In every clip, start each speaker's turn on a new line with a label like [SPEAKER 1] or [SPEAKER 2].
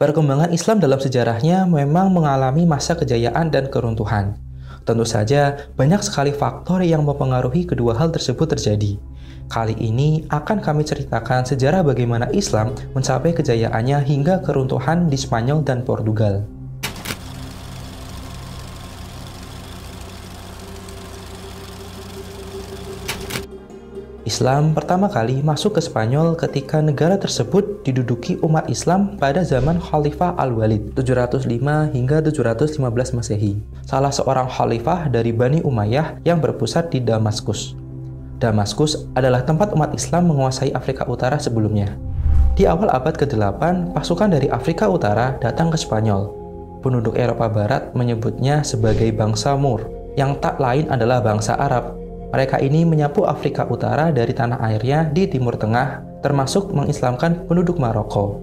[SPEAKER 1] Perkembangan Islam dalam sejarahnya memang mengalami masa kejayaan dan keruntuhan. Tentu saja, banyak sekali faktor yang mempengaruhi kedua hal tersebut terjadi. Kali ini akan kami ceritakan sejarah bagaimana Islam mencapai kejayaannya hingga keruntuhan di Spanyol dan Portugal. Islam pertama kali masuk ke Spanyol ketika negara tersebut diduduki umat Islam pada zaman Khalifah Al-Walid 705 hingga 715 Masehi, salah seorang khalifah dari Bani Umayyah yang berpusat di Damaskus. Damaskus adalah tempat umat Islam menguasai Afrika Utara sebelumnya. Di awal abad ke-8, pasukan dari Afrika Utara datang ke Spanyol. Penduduk Eropa Barat menyebutnya sebagai bangsa Moor, yang tak lain adalah bangsa Arab. Mereka ini menyapu Afrika Utara dari tanah airnya di Timur Tengah, termasuk mengislamkan penduduk Maroko.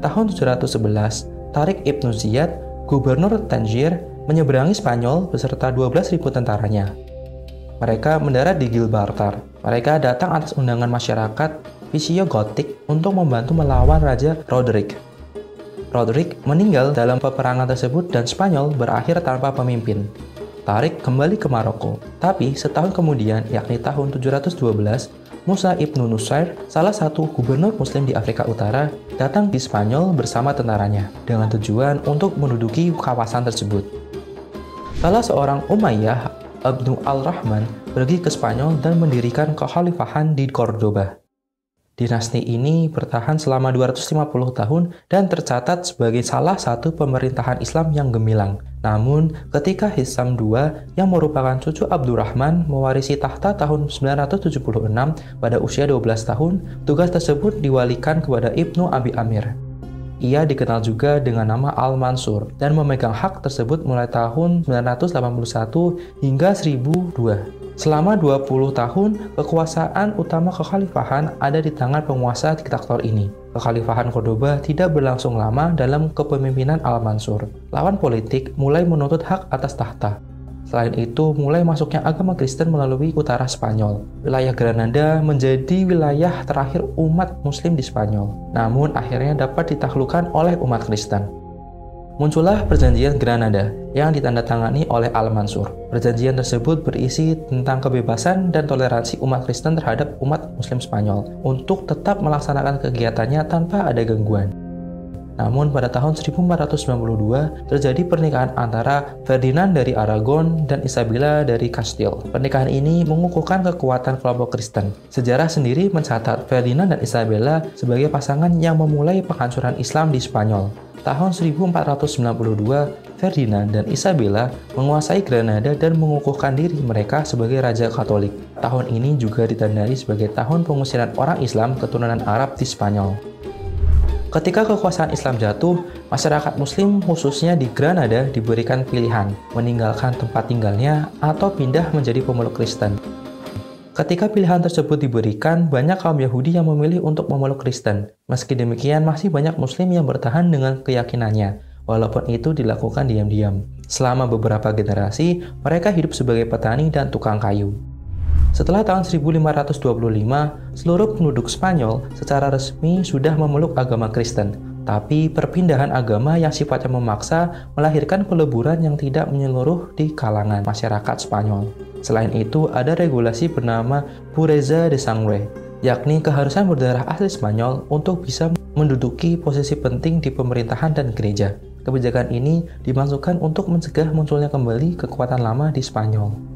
[SPEAKER 1] Tahun 711, Tariq Ibn Ziyad, gubernur Tangier, menyeberangi Spanyol beserta 12.000 tentaranya. Mereka mendarat di Gibraltar. Mereka datang atas undangan masyarakat Visigothic untuk membantu melawan Raja Roderick. Roderick meninggal dalam peperangan tersebut dan Spanyol berakhir tanpa pemimpin. Tariq kembali ke Maroko, tapi setahun kemudian, yakni tahun 712, Musa ibnu Nusair, salah satu gubernur muslim di Afrika Utara, datang di Spanyol bersama tentaranya, dengan tujuan untuk menduduki kawasan tersebut. Salah seorang Umayyah, Ibnu al-Rahman, pergi ke Spanyol dan mendirikan kekhalifahan di Cordoba. Dinasti ini bertahan selama 250 tahun dan tercatat sebagai salah satu pemerintahan Islam yang gemilang. Namun, ketika Hisam II yang merupakan cucu Abdurrahman mewarisi tahta tahun 976 pada usia 12 tahun, tugas tersebut diwalikan kepada Ibnu Abi Amir. Ia dikenal juga dengan nama Al-Mansur dan memegang hak tersebut mulai tahun 981 hingga 1002. Selama 20 tahun, kekuasaan utama kekhalifahan ada di tangan penguasa diktator ini. Kekhalifahan Cordoba tidak berlangsung lama dalam kepemimpinan Al-Mansur. Lawan politik mulai menuntut hak atas tahta. Selain itu, mulai masuknya agama Kristen melalui utara Spanyol. Wilayah Granada menjadi wilayah terakhir umat Muslim di Spanyol, namun akhirnya dapat ditaklukkan oleh umat Kristen. Muncullah Perjanjian Granada yang ditandatangani oleh Al-Mansur. Perjanjian tersebut berisi tentang kebebasan dan toleransi umat Kristen terhadap umat Muslim Spanyol untuk tetap melaksanakan kegiatannya tanpa ada gangguan. Namun pada tahun 1492 terjadi pernikahan antara Ferdinand dari Aragon dan Isabella dari Castile. Pernikahan ini mengukuhkan kekuatan kelompok Kristen. Sejarah sendiri mencatat Ferdinand dan Isabella sebagai pasangan yang memulai penghancuran Islam di Spanyol. Tahun 1492, Ferdinand dan Isabella menguasai Granada dan mengukuhkan diri mereka sebagai Raja Katolik. Tahun ini juga ditandai sebagai tahun pengusiran orang Islam keturunan Arab di Spanyol. Ketika kekuasaan Islam jatuh, masyarakat Muslim khususnya di Granada diberikan pilihan, meninggalkan tempat tinggalnya atau pindah menjadi pemeluk Kristen. Ketika pilihan tersebut diberikan, banyak kaum Yahudi yang memilih untuk memeluk Kristen. Meski demikian, masih banyak Muslim yang bertahan dengan keyakinannya, walaupun itu dilakukan diam-diam. Selama beberapa generasi, mereka hidup sebagai petani dan tukang kayu. Setelah tahun 1525, seluruh penduduk Spanyol secara resmi sudah memeluk agama Kristen. Tapi perpindahan agama yang sifatnya memaksa melahirkan peleburan yang tidak menyeluruh di kalangan masyarakat Spanyol. Selain itu, ada regulasi bernama Pureza de Sangre, yakni keharusan berdarah asli Spanyol untuk bisa menduduki posisi penting di pemerintahan dan gereja. Kebijakan ini dimaksudkan untuk mencegah munculnya kembali kekuatan lama di Spanyol.